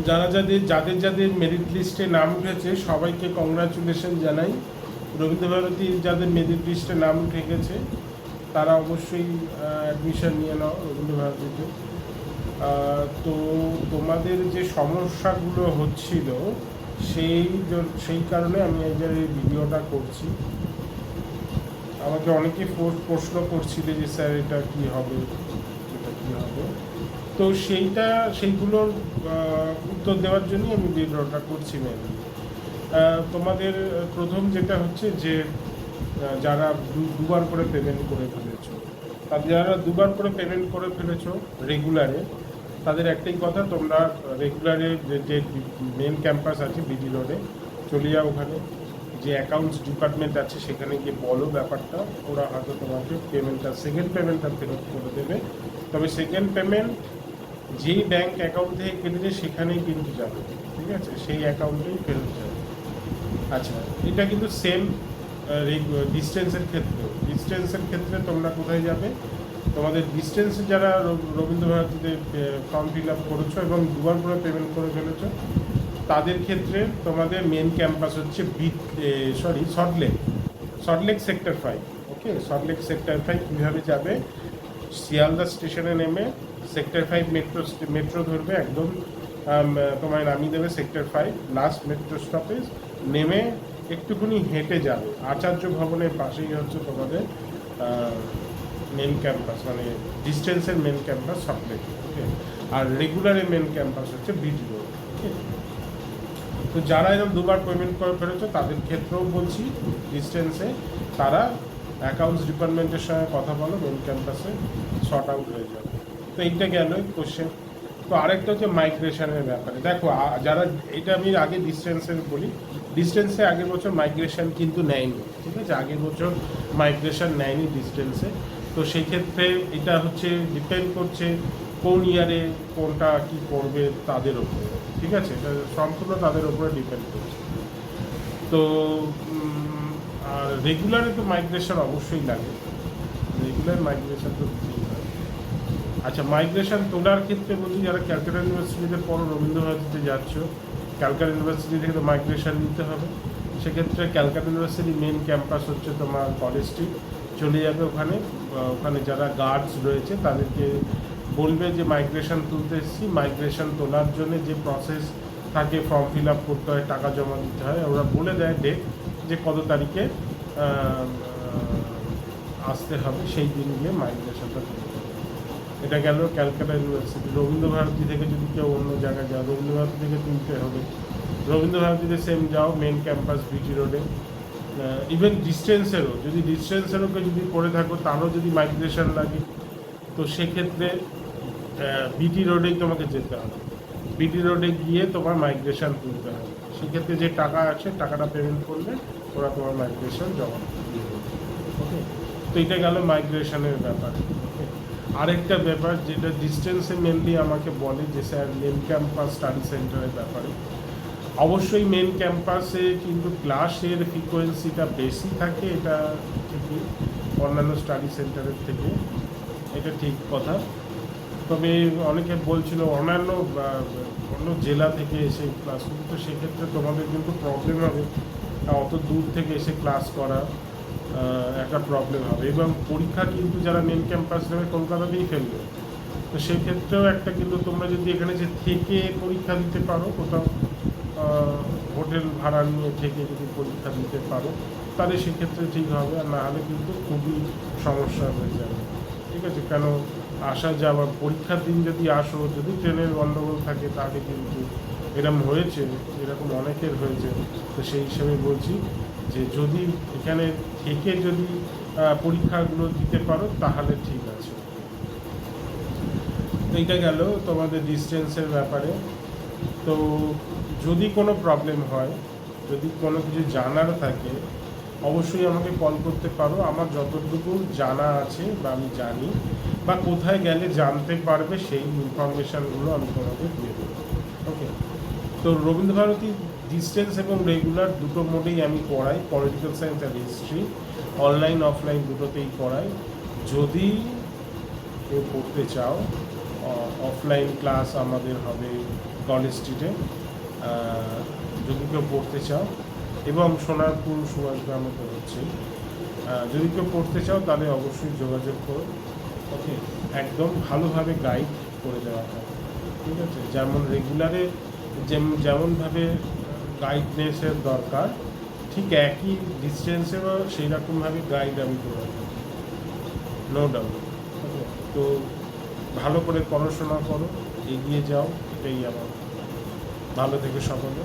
যাদের যাদের যাদের মেরিট লিস্টে নাম উঠেছে সবাইকে কংগ্রাচুলেশন জানাই। রবীন্দ্রভারতীর যাদের মেরিট লিস্টে নাম উঠে গেছে তারা অবশ্যই অ্যাডমিশন নিয়ে নাও রবীন্দ্রভারতীতে। তো তোমাদের যে সমস্যাগুলো হচ্ছিল সেই কারণে আমি এই ভিডিওটা করছি। আমাকে অনেকে প্রশ্ন করছিলে যে স্যার এটা কি হবে, এটা কি হবে। তো সেইগুলোর উত্তর দেওয়ার জন্যই আমি ভিডিওটা করছি। মেনলি তোমাদের প্রথম যেটা হচ্ছে যে যারা দুবার করে পেমেন্ট করে ফেলেছো, যারা দুবার করে পেমেন্ট করে ফেলেছো রেগুলারে, তাদের একটাই কথা, তোমরা রেগুলারে যে মেন ক্যাম্পাস আছে বিডি রোডে চলে যাও, ওখানে যে অ্যাকাউন্টস ডিপার্টমেন্ট আছে সেখানে গিয়ে বলো ব্যাপারটা। ওরা হয়তো তোমাকে সেকেন্ড পেমেন্টটা ফেরত করে দেবে। তবে সেকেন্ড পেমেন্ট যেই ব্যাংক অ্যাকাউন্ট থেকে কেটেছে সেখানেই কিন্তু যাবে, ঠিক আছে, সেই অ্যাকাউন্টেই ফেরত যাবে। আচ্ছা, এটা কিন্তু সেম ডিস্টেন্সের ক্ষেত্রে তোমরা কোথায় যাবে? তোমাদের ডিস্টেন্সে যারা রবীন্দ্রভারতীতে ফর্ম ফিল আপ করেছো এবং দুবার করে পেমেন্ট করে ফেলেছো, তাদের ক্ষেত্রে তোমাদের মেন ক্যাম্পাস হচ্ছে সল্টলেক সেক্টর 5। ওকে, সল্টলেক সেক্টর 5 কীভাবে যাবে? শিয়ালদা স্টেশনে নেমে সেক্টর 5 মেট্রো ধরবে, একদম তোমায় নামিয়ে দেবে সেক্টর 5 লাস্ট মেট্রো স্টপেজ। নেমে একটুখানি হেঁটে যাবে, আচার্য ভবনের পাশেই হচ্ছে তোমাদের মেন ক্যাম্পাস, মানে ডিস্টেন্সের মেন ক্যাম্পাস সল্টলেক। ওকে, আর রেগুলারের মেন ক্যাম্পাস হচ্ছে বিডি রোড। ওকে, তো যারা এরকম দুবার পেমেন্ট করে ফেলেছো তাদের ক্ষেত্রেও বলছি, ডিস্টেন্সে তারা অ্যাকাউন্টস ডিপার্টমেন্টের সঙ্গে কথা বলো, মেন ক্যাম্পাসে শর্ট আউট হয়ে যাবে। তো এইটা গেল কোশ্চেন। তো আরেকটা হচ্ছে মাইগ্রেশনের ব্যাপারে। দেখো, যারা এটা আমি আগে ডিস্টেন্সের বলি, ডিস্টেন্সে আগের বছর মাইগ্রেশন কিন্তু নেয়নি, ঠিক আছে, আগের বছর মাইগ্রেশন নেয়নি ডিস্টেন্সে। তো সেই ক্ষেত্রে এটা হচ্ছে ডিপেন্ড করছে কোন ইয়ারে কোনটা কি করবে তাদের ওপরে, ঠিক আছে, এটা সম্পূর্ণ তাদের ওপরে ডিপেন্ড করছে। তো আর রেগুলারে তো মাইগ্রেশন অবশ্যই লাগে, রেগুলার মাইগ্রেশন তো দিতেই হয়। আচ্ছা, মাইগ্রেশন তোলার ক্ষেত্রে বলছি, যারা ক্যালকাটা ইউনিভার্সিটিতে পড়ো, রবীন্দ্রভারতীতে যাচ্ছ, ক্যালকাটা ইউনিভার্সিটি থেকে তো মাইগ্রেশন নিতে হবে। সেক্ষেত্রে ক্যালকাটা ইউনিভার্সিটি মেন ক্যাম্পাস হচ্ছে তোমার কলেজ স্ট্রিট, চলে যাবে ওখানে। ওখানে যারা গার্ডস রয়েছে তাদেরকে বলবে যে মাইগ্রেশন তুলতে এসেছি, মাইগ্রেশন তোলার জন্য যে প্রসেস থাকে, ফর্ম ফিল আপ করতে হয়, টাকা জমা দিতে হয়, ওরা বলে দেয় ডেট যে কত তারিখে আসতে হবে, সেই দিন গিয়ে মাইগ্রেশনটা তুলতে হবে। এটা গেল ক্যালকাটা ইউনিভার্সিটি। রবীন্দ্রভারতী থেকে যদি কেউ অন্য জায়গায় যাও, রবীন্দ্রভারতী থেকে তুলতে হবে। রবীন্দ্রভারতীতে সেম যাও, মেন ক্যাম্পাস বিটি রোডে। ইভেন ডিস্টেন্সেরও যদি পড়ে থাকো, তারও যদি মাইগ্রেশন লাগে, তো সেক্ষেত্রে বিটি রোডেই তোমাকে যেতে হবে। বিটি রোডে গিয়ে তোমার মাইগ্রেশন তুলতে হবে। সেক্ষেত্রে যে টাকা আছে, টাকাটা পেমেন্ট করলে ওরা তোমার মাইগ্রেশন জমা দিয়ে দেবে। ওকে, তো এটা গেল মাইগ্রেশনের ব্যাপার। ওকে, আরেকটা ব্যাপার যেটা ডিস্টেন্সে মেনলি আমাকে বলে যে স্যার মেন ক্যাম্পাস স্টাডি সেন্টারের ব্যাপারে। অবশ্যই মেন ক্যাম্পাসে কিন্তু ক্লাসের ফ্রিকোয়েন্সিটা বেশি থাকে, এটা ঠিকই, অন্যান্য স্টাডি সেন্টারের থেকে, এটা ঠিক কথা। তবে অনেকে বলছিল অন্য জেলা থেকে এসে ক্লাস করতে, তো সেক্ষেত্রে তোমাদের কিন্তু প্রবলেম হবে, অত দূর থেকে এসে ক্লাস করা একটা প্রবলেম হবে। এবং পরীক্ষা কিন্তু যারা মেন ক্যাম্পাস নেবে কলকাতাতেই ফেলবে, তো সেক্ষেত্রেও একটা, কিন্তু তোমরা যদি এখানে যে থেকে পরীক্ষা দিতে পারো, কোথাও হোটেল ভাড়া নিয়ে থেকে যদি পরীক্ষা দিতে পারো, তাহলে সেক্ষেত্রে ঠিক হবে। আর না হলে কিন্তু খুবই সমস্যা হয়ে যাবে, ঠিক আছে। কেন, আসা যাওয়া, পরীক্ষার দিন যদি আসো, যদি ট্রেনের গণ্ডগোল থাকে, তাহলে কিন্তু এরকম অনেকের হয়েছে। তো সেই হিসেবে বলছি যে যদি এখানে থেকে যদি পরীক্ষাগুলো দিতে পারো তাহলে ঠিক আছে। এইটা গেল তোমাদের ডিস্টেন্সের ব্যাপারে। তো যদি কোনো প্রবলেম হয়, যদি কোনো কিছু জানার থাকে, অবশ্যই আমাকে কল করতে পারো। আমার যতটুকু জানা আছে বা আমি জানি, বা কোথায় গেলে জানতে পারবে, সেই ইনফরমেশানগুলো আমি তোমাকে দিয়ে দেবো। ওকে, তো রবীন্দ্রভারতী ডিস্টেন্স এবং রেগুলার দুটো মোডেই আমি পড়াই, পলিটিক্যাল সায়েন্স আর হিস্ট্রি, অনলাইন অফলাইন দুটোতেই পড়াই। যদি কেউ পড়তে চাও অফলাইন ক্লাস আমাদের হবে কলেজ স্ট্রিটে, যদি কেউ পড়তে চাও, এবং সোনারপুর সুভাষগ্রামে তো হচ্ছে। যদি কেউ পড়তে চাও তাহলে অবশ্যই যোগাযোগ করো। ওকে, একদম ভালোভাবে গাইড করে দেওয়া হয়, ঠিক আছে? যেমন রেগুলারে যেমনভাবে গাইডনেসের দরকার, ঠিক একই ডিস্টেন্সেও সেই রকমভাবে গাইড আমি করে দেবো, নো ডাউট। ওকে, তো ভালো করে পড়াশোনা করো, এগিয়ে যাও, এটাই আমার। ভালো থেকে সকলে।